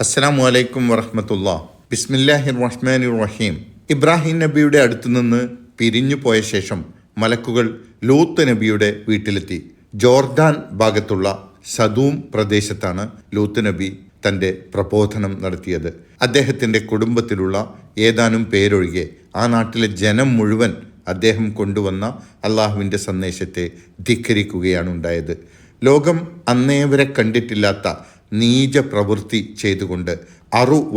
അസ്സലാമു അലൈക്കും വറഹ്മത്തുള്ളാഹി. ബിസ്മില്ലാഹിർ റഹ്മാനിർ റഹീം. ഇബ്രാഹിം നബിയുടെ അടുത്തു നിന്ന് പിരിഞ്ഞു പോയ ശേഷം മലക്കുകൾ ലൂത്ത് നബിയുടെ വീട്ടിലെത്തി. ജോർദാൻ ഭാഗത്തുള്ള സദൂം പ്രദേശത്താണ് ലൂത്ത് നബി തൻ്റെ പ്രബോധനം നടത്തിയത്. അദ്ദേഹത്തിൻ്റെ കുടുംബത്തിലുള്ള ഏതാനും പേരൊഴികെ ആ നാട്ടിലെ ജനം മുഴുവൻ അദ്ദേഹം കൊണ്ടുവന്ന അള്ളാഹുവിൻ്റെ സന്ദേശത്തെ ധിക്കരിക്കുകയാണ് ഉണ്ടായത്. ലോകം അന്നേവരെ കണ്ടിട്ടില്ലാത്ത നീച പ്രവൃത്തി ചെയ്തുകൊണ്ട്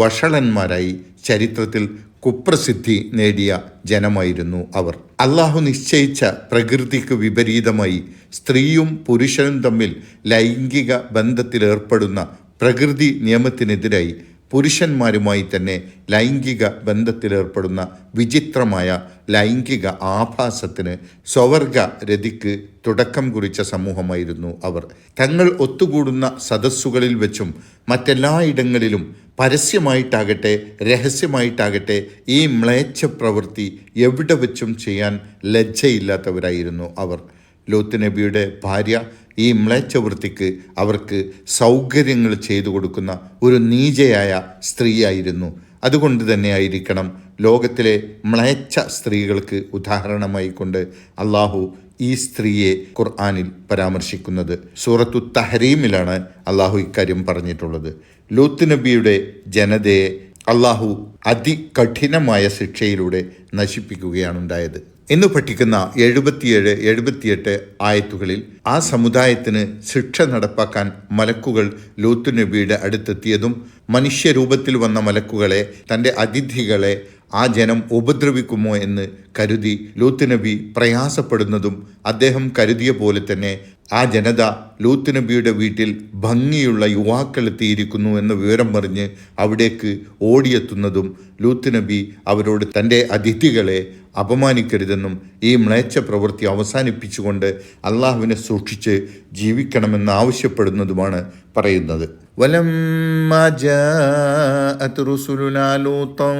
വഷളന്മാരായി ചരിത്രത്തിൽ കുപ്രസിദ്ധി നേടിയ ജനമായിരുന്നു അവർ. അള്ളാഹു നിശ്ചയിച്ച പ്രകൃതിക്ക് വിപരീതമായി സ്ത്രീയും പുരുഷനും തമ്മിൽ ലൈംഗിക ബന്ധത്തിലേർപ്പെടുന്ന പ്രകൃതി നിയമത്തിനെതിരായി പുരുഷന്മാരുമായി തന്നെ ലൈംഗിക ബന്ധത്തിലേർപ്പെടുന്ന വിചിത്രമായ ലൈംഗിക ആഭാസത്തിന് സ്വവർഗ രതിക്ക് തുടക്കം കുറിച്ച സമൂഹമായിരുന്നു അവർ. തങ്ങൾ ഒത്തുകൂടുന്ന സദസ്സുകളിൽ വെച്ചും മറ്റെല്ലായിടങ്ങളിലും പരസ്യമായിട്ടാകട്ടെ രഹസ്യമായിട്ടാകട്ടെ ഈ മ്ലേച്ഛ പ്രവൃത്തി എവിടെ വെച്ചും ചെയ്യാൻ ലജ്ജയില്ലാത്തവരായിരുന്നു അവർ. ലൂത്ത് നബിയുടെ ഭാര്യ ഈ മ്ലേച്ഛവൃത്തിക്ക് അവർക്ക് സൗകര്യങ്ങൾ ചെയ്തു കൊടുക്കുന്ന ഒരു നീചയായ സ്ത്രീയായിരുന്നു. അതുകൊണ്ട് തന്നെ ആയിരിക്കണം ലോകത്തിലെ മ്ലേച്ഛ സ്ത്രീകൾക്ക് ഉദാഹരണമായി കൊണ്ട് അള്ളാഹു ഈ സ്ത്രീയെ ഖുർആനിൽ പരാമർശിക്കുന്നത്. സൂറത്തു തഹരീമിലാണ് അള്ളാഹു ഇക്കാര്യം പറഞ്ഞിട്ടുള്ളത്. ലൂത്ത് നബിയുടെ ജനതയെ അള്ളാഹു അതികഠിനമായ ശിക്ഷയിലൂടെ നശിപ്പിക്കുകയാണ് ഉണ്ടായത്. ഇന്ന് പഠിക്കുന്ന 77-78 ആയത്തുകളിൽ ആ സമുദായത്തിന് ശിക്ഷ നടപ്പാക്കാൻ മലക്കുകൾ ലൂത്ത് നബിയുടെ അടുത്തെത്തിയതും മനുഷ്യരൂപത്തിൽ വന്ന മലക്കുകളെ തൻ്റെ അതിഥികളെ ആ ജനം ഉപദ്രവിക്കുമോ എന്ന് കരുതി ലൂത്ത് നബി പ്രയാസപ്പെടുന്നതും അദ്ദേഹം കരുതിയ പോലെ തന്നെ ആ ജനത ലൂത്ത് നബിയുടെ വീട്ടിൽ ഭംഗിയുള്ള യുവാക്കളെത്തിയിരിക്കുന്നു എന്ന വിവരം പറഞ്ഞ് അവിടേക്ക് ഓടിയെത്തുന്നതും ലൂത്ത് നബി അവരോട് തൻ്റെ അതിഥികളെ അപമാനിക്കരുതെന്നും ഈ മ്ലേച്ഛ പ്രവൃത്തി അവസാനിപ്പിച്ചുകൊണ്ട് അള്ളാഹുവിനെ സൂക്ഷിച്ച് ജീവിക്കണമെന്ന് ആവശ്യപ്പെടുന്നതുമാണ് പറയുന്നത്. വലമ്മാ ജാഅത് റുസുലുനാ ലൂതൻ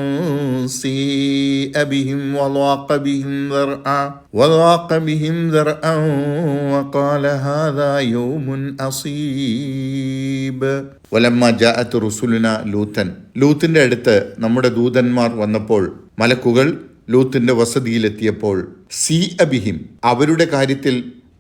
സീഅ ബിഹിം വളാഖ ബിഹിം ദർഅൻ വഖാല ഹാദാ യൗമുൻ അസീബ്. വലമ്മാ ജാഅത് റുസുലുനാ ലൂതൻ, ലൂത്തിന്റെ അടുത്ത് നമ്മുടെ ദൂതന്മാർ വന്നപ്പോൾ, മലക്കുകൾ ലൂത്തിന്റെ വസതിയിലെത്തിയപ്പോൾ, സീഅ ബിഹിം, അവരുടെ കാര്യത്തിൽ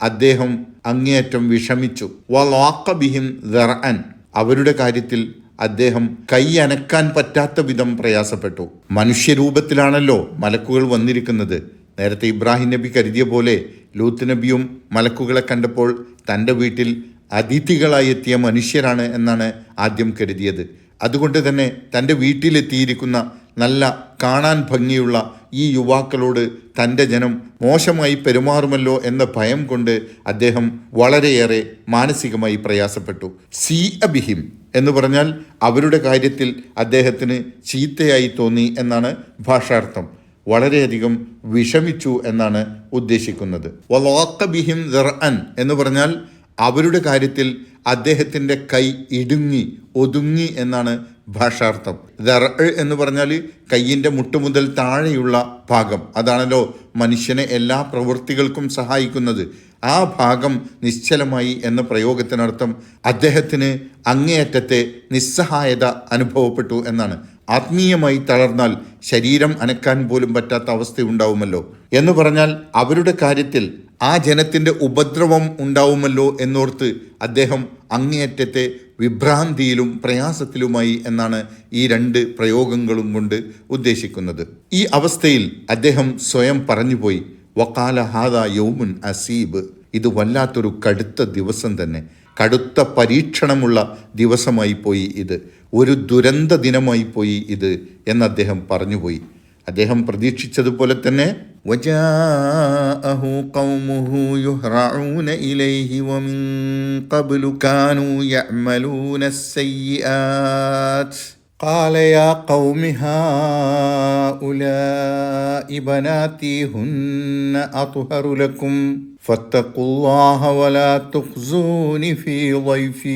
അദ്ദേഹം അങ്ങേയറ്റം വിഷമിച്ചു. വളാഖ ബിഹിം ദർഅൻ, അവരുടെ കാര്യത്തിൽ അദ്ദേഹം കൈ അനക്കാൻ പറ്റാത്ത വിധം പ്രയാസപ്പെട്ടു. മനുഷ്യരൂപത്തിലാണല്ലോ മലക്കുകൾ വന്നിരിക്കുന്നത്. നേരത്തെ ഇബ്രാഹിം നബി കരുതിയ പോലെ ലൂത്ത് നബിയും മലക്കുകളെ കണ്ടപ്പോൾ തൻ്റെ വീട്ടിൽ അതിഥികളായി എത്തിയ മനുഷ്യരാണ് എന്നാണ് ആദ്യം കരുതിയത്. അതുകൊണ്ട് തന്നെ തൻ്റെ വീട്ടിലെത്തിയിരിക്കുന്ന നല്ല കാണാൻ ഭംഗിയുള്ള ഈ യുവാക്കളോട് തൻ്റെ ജനം മോശമായി പെരുമാറുമല്ലോ എന്ന ഭയം കൊണ്ട് അദ്ദേഹം വളരെയേറെ മാനസികമായി പ്രയാസപ്പെട്ടു. സീഅ ബിഹിം എന്ന് പറഞ്ഞാൽ അവരുടെ കാര്യത്തിൽ അദ്ദേഹത്തിന് ചീത്തയായി തോന്നി എന്നാണ് ഭാഷാർത്ഥം. വളരെയധികം വിഷമിച്ചു എന്നാണ് ഉദ്ദേശിക്കുന്നത്. വളാഖ ബിഹിം ദർഅൻ എന്ന് പറഞ്ഞാൽ അവരുടെ കാര്യത്തിൽ അദ്ദേഹത്തിൻ്റെ കൈ ഒതുങ്ങി എന്നാണ് ഭാഷാർത്ഥം. ദർഅ എന്ന് പറഞ്ഞാൽ കയ്യിൻ്റെ മുട്ടുമുതൽ താഴെയുള്ള ഭാഗം, അതാണല്ലോ മനുഷ്യനെ എല്ലാ പ്രവൃത്തികൾക്കും സഹായിക്കുന്നത്. ആ ഭാഗം നിശ്ചലമായി എന്ന പ്രയോഗത്തിനർത്ഥം അദ്ദേഹത്തിന് അങ്ങേയറ്റത്തെ നിസ്സഹായത അനുഭവപ്പെട്ടു എന്നാണ്. ആത്മീയമായി തളർന്നാൽ ശരീരം അനക്കാൻ പോലും പറ്റാത്ത അവസ്ഥയുണ്ടാവുമല്ലോ എന്ന് പറഞ്ഞാൽ അവരുടെ കാര്യത്തിൽ ആ ജനത്തിൻ്റെ ഉപദ്രവം ഉണ്ടാവുമല്ലോ എന്നോർത്ത് അദ്ദേഹം അങ്ങേയറ്റത്തെ വിഭ്രാന്തിയിലും പ്രയാസത്തിലുമായി എന്നാണ് ഈ രണ്ട് പ്രയോഗങ്ങളും കൊണ്ട് ഉദ്ദേശിക്കുന്നത്. ഈ അവസ്ഥയിൽ അദ്ദേഹം സ്വയം പറഞ്ഞുപോയി, വഖാല ഹാദാ യൗമുൻ അസീബ്, ഇത് വല്ലാത്തൊരു കടുത്ത ദിവസം തന്നെ, കടുത്ത പരീക്ഷണമുള്ള ദിവസമായി പോയി ഇത്, ഒരു ദുരന്ത ദിനമായി പോയി ഇത് എന്ന് അദ്ദേഹം പറഞ്ഞുപോയി. അദ്ദേഹം പ്രതീക്ഷിച്ചതുപോലെ തന്നെ വജാഅഹു ഖൗമുഹു യുഹ്റഊന ഇലൈഹി വമിൻ ഖബ്ലു കാനൂ യഅമലൂന അസ്സയ്യിആത് ഖാല യാ ഖൗമി ഹൗലാഇ ബനാതി ഹുന്ന അത്ഹറു ലക്കും ഫത്തഖുല്ലാഹ വലാ തുഖ്സൂനി ഫീ ളൈഫി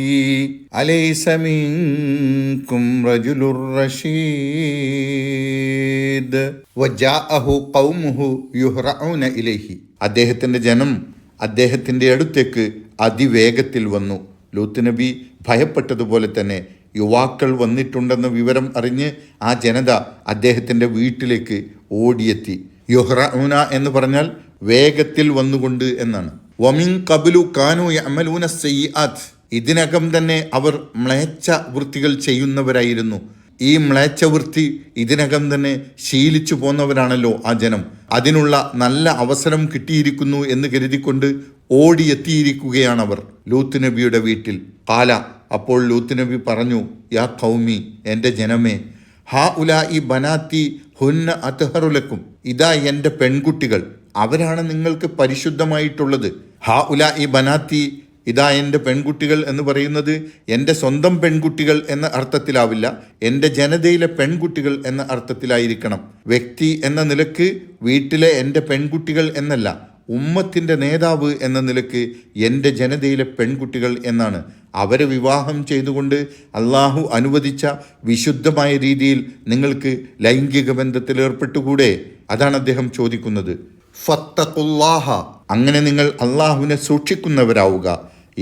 അലൈസ മിൻകും റജുലുർ റശീദ്. വജാഅഹു ഖൗമുഹു യുഹ്റഊന ഇലൈഹി, അദ്ദേഹത്തിൻ്റെ ജനം അദ്ദേഹത്തിൻ്റെ അടുത്തേക്ക് അതിവേഗത്തിൽ വന്നു. ലൂത്ത് നബി ഭയപ്പെട്ടതുപോലെ തന്നെ യുവാക്കൾ വന്നിട്ടുണ്ടെന്ന വിവരം അറിഞ്ഞ് ആ ജനത അദ്ദേഹത്തിൻ്റെ വീട്ടിലേക്ക് ഓടിയെത്തി. യുഹ്റഊന എന്ന് പറഞ്ഞാൽ വേഗത്തിൽ വന്നുകൊണ്ട് എന്നാണ്. വമിൻ ഖബ്ലു കാനൂ യഅമലൂന സയ്യിആത്ത്, ഇതിനകം തന്നെ അവർ മ്ലേച്ഛ വൃത്തികൾ ചെയ്യുന്നവരായിരുന്നു. ഈ മ്ലേച്ഛ വൃത്തി ഇതിനകം തന്നെ ശീലിച്ചു പോന്നവരാണല്ലോ ആ ജനം. അതിനുള്ള നല്ല അവസരം കിട്ടിയിരിക്കുന്നു എന്ന് കരുതിക്കൊണ്ട് ഓടിയെത്തിയിരിക്കുകയാണവർ ലൂത്ത് നബിയുടെ വീട്ടിൽ. ഖാല, അപ്പോൾ ലൂത്ത് നബി പറഞ്ഞു, യാ ഖൗമി, എൻ്റെ ജനമേ, ഹാ ഉലാഇ ബനാത്തി ഹുന്ന അത്ഹറുലക്കും, ഇതാ എൻ്റെ പെൺകുട്ടികൾ, അവരാണ് നിങ്ങൾക്ക് പരിശുദ്ധമായിട്ടുള്ളത്. ഹാ ഉലാഇ ബനാത്തി, ഇതാ എൻ്റെ പെൺകുട്ടികൾ എന്ന് പറയുന്നത് എൻ്റെ സ്വന്തം പെൺകുട്ടികൾ എന്ന അർത്ഥത്തിലാവില്ല, എൻ്റെ ജനതയിലെ പെൺകുട്ടികൾ എന്ന അർത്ഥത്തിലായിരിക്കണം. വ്യക്തി എന്ന നിലക്ക് വീട്ടിലെ എൻ്റെ പെൺകുട്ടികൾ എന്നല്ല, ഉമ്മത്തിൻ്റെ നേതാവ് എന്ന നിലക്ക് എൻ്റെ ജനതയിലെ പെൺകുട്ടികൾ എന്നാണ്. അവരെ വിവാഹം ചെയ്തുകൊണ്ട് അള്ളാഹു അനുവദിച്ച വിശുദ്ധമായ രീതിയിൽ നിങ്ങൾക്ക് ലൈംഗിക ബന്ധത്തിൽ ഏർപ്പെട്ടുകൂടെ? അതാണ് അദ്ദേഹം ചോദിക്കുന്നത്. ഫത്തഖുല്ലാഹ, അങ്ങനെ നിങ്ങൾ അള്ളാഹുവിനെ സൂക്ഷിക്കുന്നവരാവുക.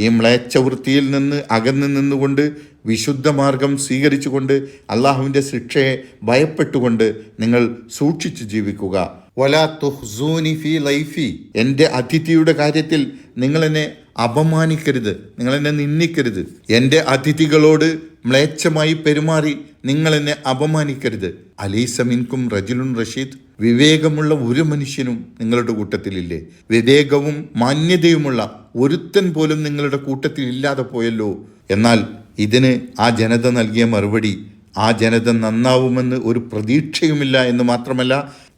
ഈ മ്ലേച്ഛവൃത്തിയിൽ നിന്ന് അകന്നു നിന്നുകൊണ്ട് വിശുദ്ധ മാർഗം സ്വീകരിച്ചുകൊണ്ട് അള്ളാഹുവിൻ്റെ ശിക്ഷയെ ഭയപ്പെട്ടുകൊണ്ട് നിങ്ങൾ സൂക്ഷിച്ചു ജീവിക്കുക. വലാ തുഹ്സൂനി ഫീ ലൈഫി, എൻ്റെ അതിഥിയുടെ കാര്യത്തിൽ നിങ്ങളെന്നെ അപമാനിക്കരുത്, നിങ്ങളെന്നെ നിന്ദിക്കരുത്. എൻ്റെ അതിഥികളോട് മ്ലേച്ഛമായി പെരുമാറി നിങ്ങളെന്നെ അപമാനിക്കരുത്. അലീസ മിൻകും റജുലുൻ റഷീദ്, വിവേകമുള്ള ഒരു മനുഷ്യനും നിങ്ങളുടെ കൂട്ടത്തിലില്ലേ? വിവേകവും മാന്യതയുമുള്ള ഒരുത്തൻ പോലും നിങ്ങളുടെ കൂട്ടത്തിൽ ഇല്ലാതെ പോയല്ലോ. എന്നാൽ ഇതിന് ആ ജനത നൽകിയ മറുപടി, ആ ജനത നന്നാവുമെന്ന് ഒരു പ്രതീക്ഷയുമില്ല എന്ന് മാത്രമല്ല,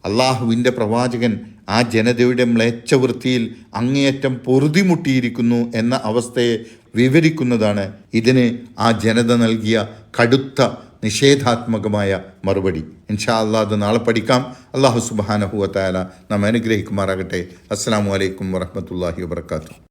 അള്ളാഹുവിൻ്റെ പ്രവാചകൻ ആ ജനതയുടെ മ്ലേച്ഛവൃത്തിയിൽ അങ്ങേയറ്റം പൊറുതിമുട്ടിയിരിക്കുന്നു എന്ന അവസ്ഥയെ വിവരിക്കുന്നതാണ് ഇതിന് ആ ജനത നൽകിയ കടുത്ത നിഷേധാത്മകമായ മറുപടി. ഇൻഷാ അല്ലാഹ് അത് നാളെ പഠിക്കാം. അല്ലാഹു സുബ്ഹാനഹു വ തആല നമ്മെ അനുഗ്രഹിക്കുമാറാകട്ടെ. അസ്സലാമു അലൈക്കും വറഹ്മത്തുള്ളാഹി വബറകാതുഹു.